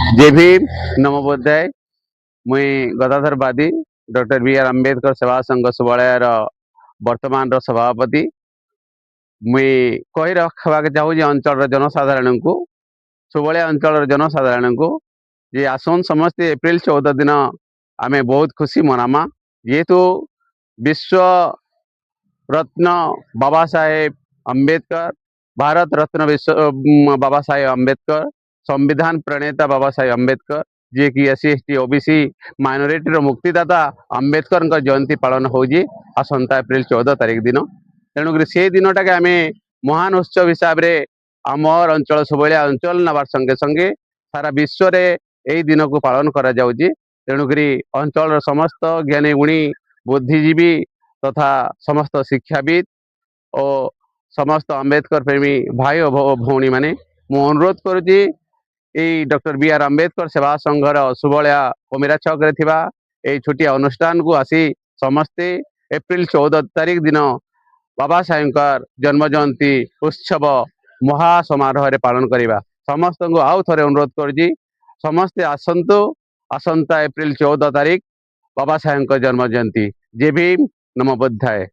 जय भीम नमो बुद्धाय। मुई गदाधर बादी डॉक्टर बी आर अम्बेडकर सेवा संघ सुबलयार वर्तमान सभापति। मुई कही रखा चाहूँ अंचल जनसाधारण को सुबलिया अंचल जनसाधारण को जे आसन समस्ते एप्रिल 14 दिन आमे बहुत खुशी मनामा जेहेतु विश्व रत्न बाबा साहेब अम्बेडकर भारत रत्न विश्व बाबा साहेब अम्बेडकर संविधान प्रणेता बाबा साहेब अम्बेडकर जी कि S C S T OBC minority मुक्तिदाता अम्बेडकर जयंती पालन होजी आसंता एप्रिल 14 तारिख दिन। तेणुक से दिनटा के आम महान उत्सव हिसाब से आमर अंचल सुबलिया अंचल नवार संगे संगे सारा विश्व रे यही दिन को पालन करा जाउजी। तेणुक अंचल समस्त ज्ञानी गुणी बुद्धिजीवी तथा समस्त शिक्षाविद और समस्त अम्बेडकर प्रेमी भाई और भौणी माने मु अनुरोध करुच्ची डॉक्टर बी आर अम्बेडकर सेवा संघर सुबलिया कोमिरा छक रे छुटिया अनुष्ठान को आसी समस्ते एप्रिल 14 तारिख दिन बाबा साहेब जन्म जयंती उत्सव महासमारोह पालन करवा समस्त को आउ थे अनुरोध करुच्ची समस्ते आसतु आसंता एप्रिल 14 तारिख बाबा साहेब जन्म जयंती। जय भीम नमो बुद्धाय।